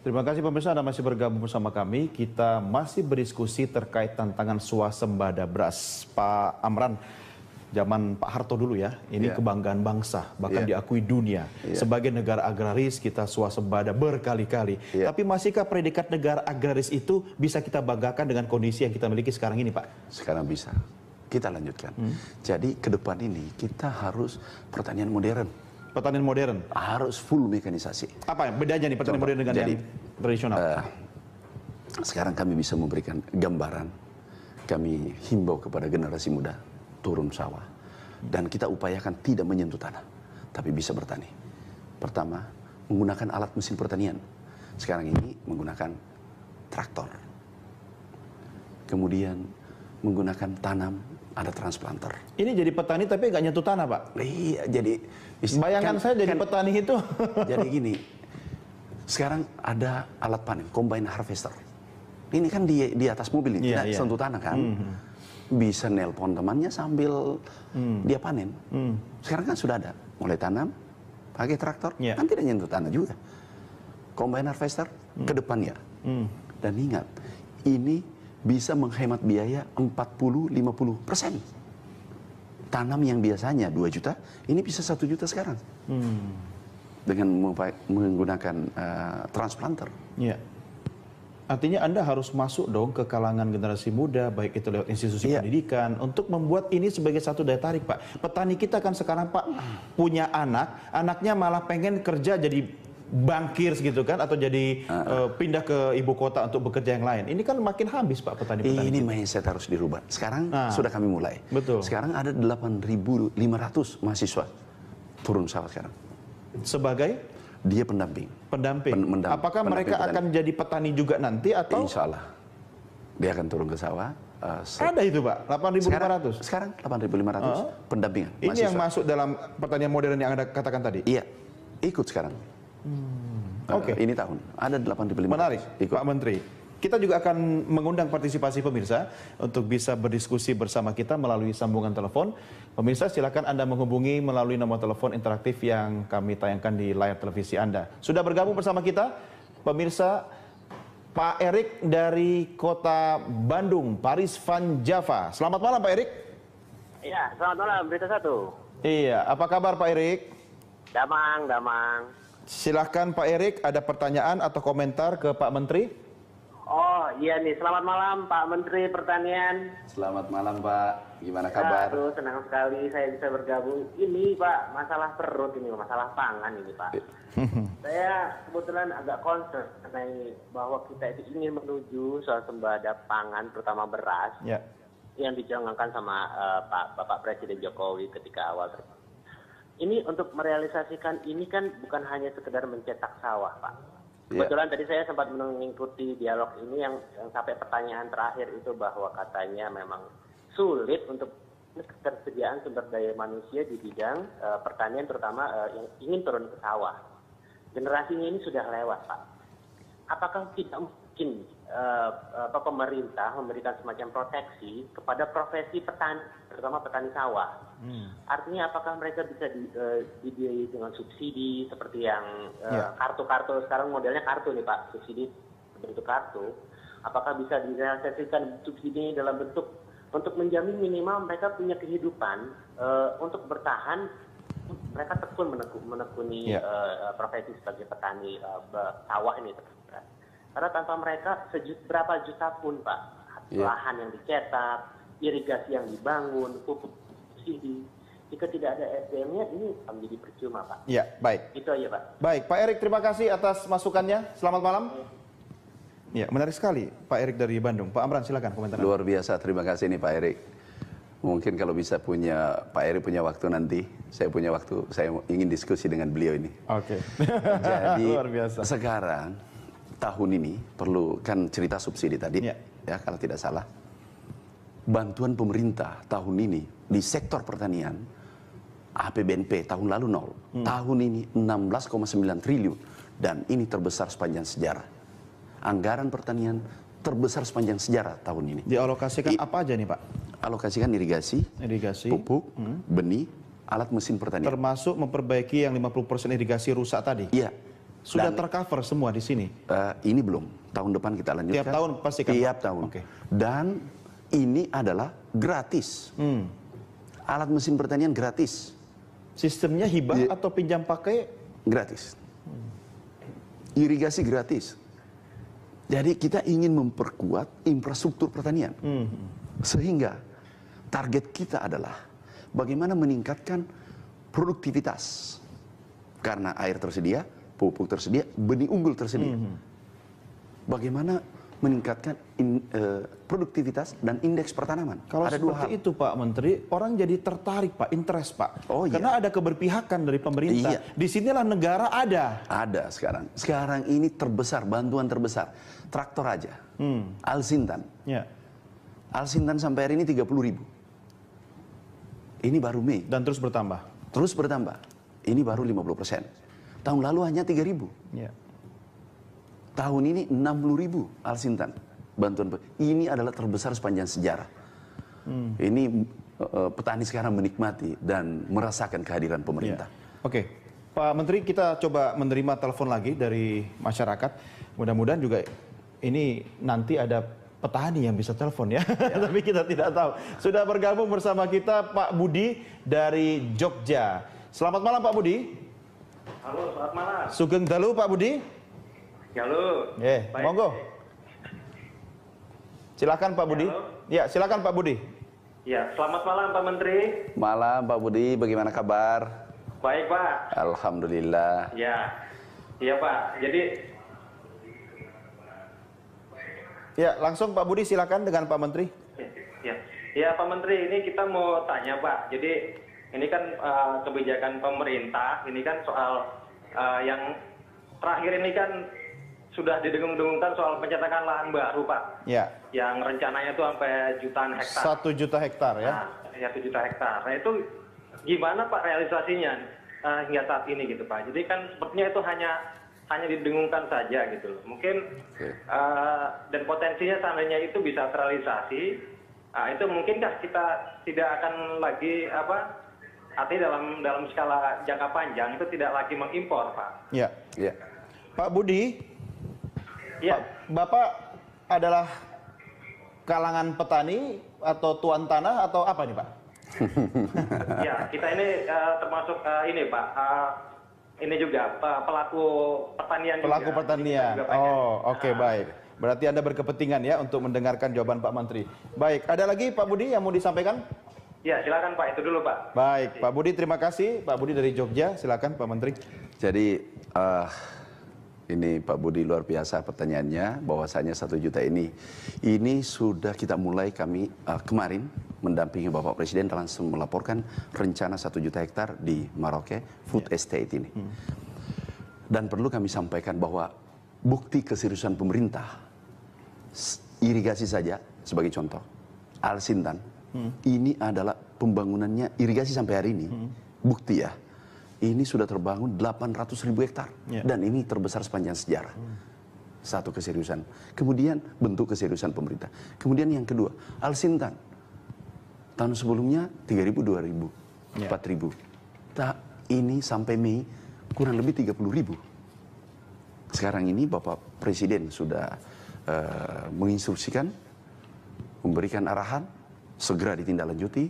Terima kasih pemirsa Anda masih bergabung bersama kami. Kita masih berdiskusi terkait tantangan swasembada beras. Pak Amran, zaman Pak Harto dulu ya, ini kebanggaan bangsa, bahkan diakui dunia. Sebagai negara agraris kita swasembada berkali-kali. Tapi masihkah predikat negara agraris itu bisa kita banggakan dengan kondisi yang kita miliki sekarang ini, Pak? Sekarang bisa. Kita lanjutkan. Jadi ke depan ini kita harus pertanian modern. Pertanian modern Harus full mekanisasi. apa bedanya nih pertanian modern dengan yang tradisional? Sekarang kami bisa memberikan gambaran. Kami himbau kepada generasi muda turun sawah dan kita upayakan tidak menyentuh tanah, tapi bisa bertani. Pertama, menggunakan alat mesin pertanian. Sekarang ini menggunakan traktor. Kemudian menggunakan tanam, ada transplanter. Ini jadi petani tapi nggak nyentuh tanah, Pak? Iya, jadi bayangan saya jadi petani itu. Jadi gini, sekarang ada alat panen, combine harvester. Ini kan di atas mobil ini, tidak sentuh tanah kan. Bisa nelpon temannya sambil dia panen. Sekarang kan sudah ada, mulai tanam, pakai traktor, kan tidak nyentuh tanah juga. Combine harvester ke depannya. Dan ingat, ini bisa menghemat biaya 40-50%. Tanam yang biasanya 2 juta, ini bisa 1 juta sekarang. Dengan menggunakan transplanter. Artinya Anda harus masuk dong ke kalangan generasi muda, baik itu lewat institusi pendidikan, untuk membuat ini sebagai satu daya tarik, Pak. Petani kita kan sekarang, Pak, punya anak, anaknya malah pengen kerja jadi bangkir gitu kan, atau jadi pindah ke ibu kota untuk bekerja yang lain. Ini kan makin habis, Pak, petani-petani. Ini mindset harus dirubah. Sekarang sudah kami mulai. Betul. Sekarang ada 8.500 mahasiswa turun sawah sekarang. Sebagai? Dia pendamping. Apakah mereka akan jadi petani juga nanti atau? Insya Allah. Dia akan turun ke sawah. Ada itu, Pak, 8.500? Sekarang 8.500 pendampingan. Ini mahasiswa yang masuk dalam pertanian modern yang Anda katakan tadi? Iya, ikut sekarang. Oke. Ini tahun, ada 8.500. Menarik, ikut. Pak Menteri. Kita juga akan mengundang partisipasi pemirsa untuk bisa berdiskusi bersama kita melalui sambungan telepon. Pemirsa, silakan Anda menghubungi melalui nomor telepon interaktif yang kami tayangkan di layar televisi Anda. Sudah bergabung bersama kita, pemirsa, Pak Erik dari Kota Bandung, Paris Van Java. Selamat malam, Pak Erik. Iya, selamat malam, Berita Satu. Iya, apa kabar, Pak Erik? Damang, damang. Silahkan Pak Erik, ada pertanyaan atau komentar ke Pak Menteri? Oh iya nih, selamat malam Pak Menteri Pertanian. Selamat malam Pak, gimana kabar? Aduh, senang sekali saya bisa bergabung. Ini Pak, masalah perut ini, masalah pangan ini Pak. Saya kebetulan agak concern mengenai bahwa kita itu ingin menuju swasembada pangan, terutama beras, yang dicanangkan sama Bapak Presiden Jokowi ketika awal terpilih. Ini untuk merealisasikan ini kan bukan hanya sekedar mencetak sawah, Pak. Kebetulan tadi saya sempat mengikuti dialog ini yang sampai pertanyaan terakhir itu bahwa katanya memang sulit untuk ketersediaan sumber daya manusia di bidang pertanian, terutama yang ingin turun ke sawah. Generasinya ini sudah lewat, Pak. Apakah tidak mungkin pemerintah memberikan semacam proteksi kepada profesi petani, terutama petani sawah? Artinya apakah mereka bisa dibiayai dengan subsidi seperti yang kartu-kartu, sekarang modelnya kartu nih Pak, subsidi bentuk kartu. Apakah bisa direalisasikan subsidi dalam bentuk untuk menjamin minimal mereka punya kehidupan untuk bertahan, mereka tekun menekuni profesi sebagai petani sawah ini. Karena tanpa mereka berapa juta pun Pak, lahan yang dicetak, irigasi yang dibangun, pupuk subsidi, jika tidak ada SDM-nya ini akan menjadi percuma Pak. Ya, baik. Itu aja Pak. Baik, Pak Erik, terima kasih atas masukannya. Selamat malam. Ya, menarik sekali Pak Erik dari Bandung. Pak Amran, silakan komentar. Luar biasa, terima kasih nih Pak Erik. Mungkin kalau bisa Pak Erik punya waktu nanti, saya punya waktu, saya ingin diskusi dengan beliau ini. Oke. Jadi luar biasa. Sekarang tahun ini perlu kan cerita subsidi tadi, ya kalau tidak salah. Bantuan pemerintah tahun ini di sektor pertanian, APBNP tahun lalu 0, tahun ini 16,9 triliun dan ini terbesar sepanjang sejarah. Anggaran pertanian terbesar sepanjang sejarah tahun ini. Dialokasikan apa aja nih Pak? Alokasikan irigasi, pupuk, benih, alat mesin pertanian. Termasuk memperbaiki yang 50% irigasi rusak tadi? Iya. Sudah tercover semua di sini? Ini belum. Tahun depan kita lanjutkan. Tiap tahun pasti kan? Tiap tahun. Oke. Dan ini adalah gratis. Alat mesin pertanian gratis. Sistemnya hibah atau pinjam pakai? Gratis. Irigasi gratis. Jadi kita ingin memperkuat infrastruktur pertanian. Sehingga target kita adalah bagaimana meningkatkan produktivitas. Karena air tersedia, pupuk tersedia, benih unggul tersedia. Bagaimana meningkatkan produktivitas dan indeks pertanaman. Kalau ada seperti itu Pak Menteri, orang jadi tertarik Pak, interest Pak. Oh, iya. Karena ada keberpihakan dari pemerintah. Iya. Disinilah negara ada. Ada sekarang. Sekarang ini terbesar, bantuan terbesar. Traktor aja. Alsintan. Ya. Alsintan sampai hari ini 30.000. Ini baru Mei. Dan terus bertambah. Terus bertambah. Ini baru 50%. Tahun lalu hanya 3.000. Ya. Tahun ini 60.000 Alsintan bantuan. Ini adalah terbesar sepanjang sejarah. Ini petani sekarang menikmati dan merasakan kehadiran pemerintah. Ya. Oke, Pak Menteri, kita coba menerima telepon lagi dari masyarakat. Mudah-mudahan juga ini nanti ada petani yang bisa telepon ya. Tapi kita tidak tahu. Sudah bergabung bersama kita Pak Budi dari Jogja. Selamat malam Pak Budi. Halo, selamat malam. Sugeng dalu Pak Budi. Halo. Monggo. Silakan Pak Budi. Halo. Ya, silakan Pak Budi. Ya, selamat malam Pak Menteri. Malam Pak Budi, bagaimana kabar? Baik Pak. Alhamdulillah. Ya, iya Pak. Jadi, Ya, langsung Pak Budi silakan dengan Pak Menteri. ya Pak Menteri, ini kita mau tanya Pak. Jadi ini kan kebijakan pemerintah, ini kan soal yang terakhir ini kan sudah didengung-dengungkan soal pencetakan lahan baru Pak. Ya. Yang rencananya itu sampai jutaan hektar. 1 juta hektar ya. Nah, ya 1 juta hektar. Nah itu gimana Pak realisasinya hingga saat ini gitu Pak. Jadi kan sepertinya itu hanya didengungkan saja gitu loh. Mungkin dan potensinya seandainya itu bisa terrealisasi, itu mungkinkah kita tidak akan lagi artinya dalam skala jangka panjang itu tidak lagi mengimpor Pak. Ya. Ya. Pak Budi, Ya. Bapak adalah kalangan petani atau tuan tanah atau apa nih Pak? Ya, kita ini termasuk ini Pak, ini juga pelaku pertanian. Pelaku juga. Pertanian. Oh, oke, baik. Berarti Anda berkepentingan ya untuk mendengarkan jawaban Pak Menteri. Baik, ada lagi Pak Budi yang mau disampaikan? Ya, silakan Pak, itu dulu Pak. Baik, Pak Budi terima kasih. Pak Budi dari Jogja, silakan Pak Menteri. Jadi ini Pak Budi luar biasa pertanyaannya, bahwasanya 1 juta ini sudah kita mulai kami kemarin mendampingi Bapak Presiden langsung melaporkan rencana 1 juta hektar di Merauke Food Estate ini. Dan perlu kami sampaikan bahwa bukti keseriusan pemerintah, irigasi saja sebagai contoh, Alsintan, ini adalah pembangunannya irigasi sampai hari ini, bukti ya. Ini sudah terbangun 800.000 hektar. Dan ini terbesar sepanjang sejarah. Satu keseriusan. Kemudian bentuk keseriusan pemerintah. Kemudian yang kedua, Alsintan. Tahun sebelumnya 3.000, 2.000, 4.000. Ini sampai Mei kurang lebih 30.000. Sekarang ini Bapak Presiden sudah menginstruksikan, memberikan arahan, segera ditindaklanjuti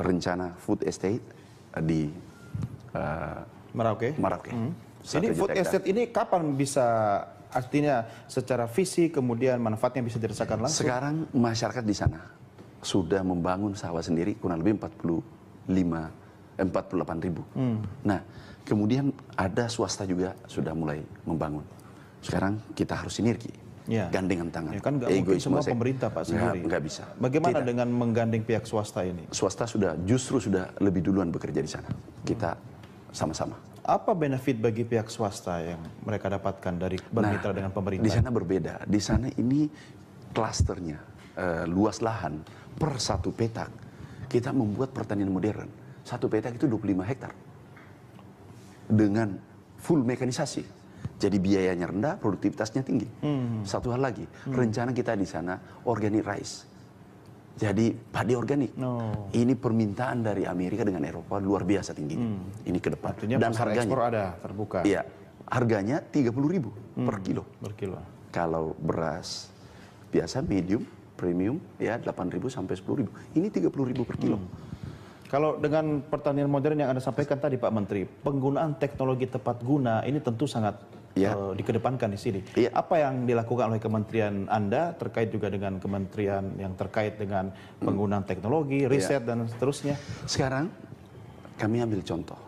rencana food estate di Merauke. Ini 1 food juta estate ini kapan bisa artinya secara visi kemudian manfaatnya bisa dirasakan langsung? Sekarang masyarakat di sana sudah membangun sawah sendiri kurang lebih 48.000. Nah, kemudian ada swasta juga sudah mulai membangun. Sekarang kita harus sinergi. Gandengan tangan. Ya kan nggak mungkin semua pemerintah Pak sendiri. Nggak bisa. Bagaimana dengan menggandeng pihak swasta ini? Swasta justru sudah lebih duluan bekerja di sana. Kita sama-sama. Apa benefit bagi pihak swasta yang mereka dapatkan dari bermitra dengan pemerintah? Di sana berbeda. Di sana ini klasternya, luas lahan per 1 petak. Kita membuat pertanian modern. 1 petak itu 25 hektar. Dengan full mekanisasi. Jadi biayanya rendah, produktivitasnya tinggi. Satu hal lagi, rencana kita di sana organic rice. Jadi padi organik. Ini permintaan dari Amerika dengan Eropa luar biasa tingginya. Ini ke depan. Artinya dan pasar ekspor ada terbuka. Iya. harganya 30.000 per kilo. Per kilo. Kalau beras biasa medium, premium ya 8.000 sampai 10.000. Ini 30.000 per kilo. Kalau dengan pertanian modern yang Anda sampaikan tadi Pak Menteri, penggunaan teknologi tepat guna ini tentu sangat dikedepankan di sini. Apa yang dilakukan oleh kementerian Anda terkait juga dengan kementerian yang terkait dengan penggunaan teknologi, riset dan seterusnya? Sekarang kami ambil contoh,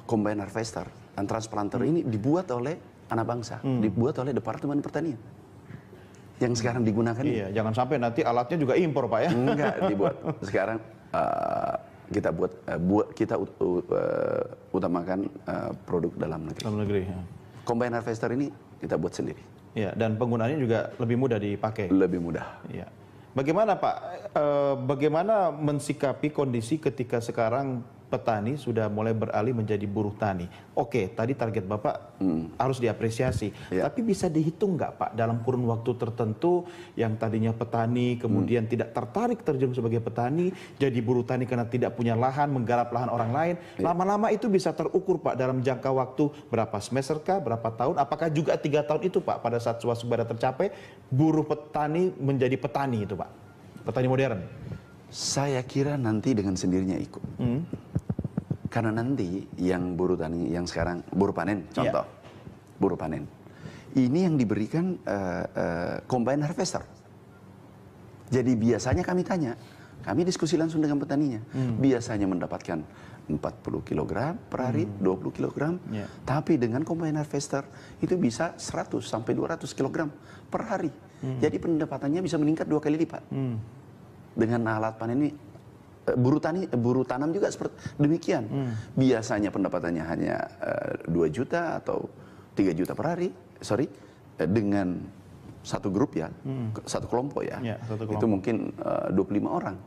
combine harvester dan transplanter ini dibuat oleh anak bangsa, dibuat oleh Departemen Pertanian. Yang sekarang digunakan Iya, jangan sampai nanti alatnya juga impor Pak ya. Enggak dibuat. Sekarang kita utamakan produk dalam negeri. Dalam negeri. Ya. Combine harvester ini kita buat sendiri. Ya, dan penggunaannya juga lebih mudah dipakai. Lebih mudah. Ya. Bagaimana Pak? Bagaimana mensikapi kondisi ketika sekarang petani sudah mulai beralih menjadi buruh tani? Oke, tadi target Bapak harus diapresiasi. Tapi bisa dihitung nggak Pak dalam kurun waktu tertentu yang tadinya petani kemudian tidak tertarik terjun sebagai petani, jadi buruh tani karena tidak punya lahan, menggarap lahan orang lain. Lama-lama itu bisa terukur Pak dalam jangka waktu berapa semester kah, berapa tahun? Apakah juga 3 tahun itu Pak pada saat swasembada tercapai, buruh petani menjadi petani itu Pak? Petani modern? Saya kira nanti dengan sendirinya ikut. Karena nanti yang buruh tani, yang sekarang buruh panen, contoh, buruh panen. Ini yang diberikan combine harvester. Jadi biasanya kami tanya, kami diskusi langsung dengan petaninya. Biasanya mendapatkan 40 kg per hari, 20 kg. Tapi dengan combine harvester itu bisa 100 sampai 200 kg per hari. Jadi pendapatannya bisa meningkat 2 kali lipat. Dengan alat panen ini, buruh tanam juga seperti demikian. Biasanya pendapatannya hanya 2 juta atau 3 juta per hari. Dengan satu grup ya, satu kelompok ya. Satu kelompok. Itu mungkin 25 orang.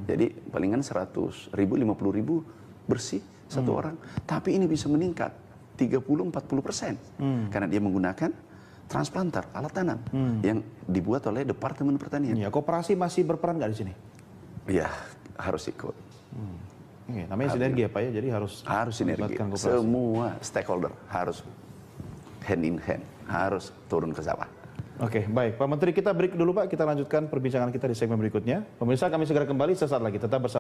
Jadi palingan 100.000, 50.000 bersih satu orang. Tapi ini bisa meningkat 30-40%. Karena dia menggunakan transplanter, alat tanam yang dibuat oleh Departemen Pertanian. Ya, koperasi masih berperan nggak di sini? Iya, harus ikut. Namanya sinergi ya Pak ya, jadi harus sinergi. Semua stakeholder harus hand in hand, harus turun ke sawah. Oke, baik. Pak Menteri, kita break dulu Pak, kita lanjutkan perbincangan kita di segmen berikutnya. Pemirsa, kami segera kembali sesaat lagi, tetap bersama.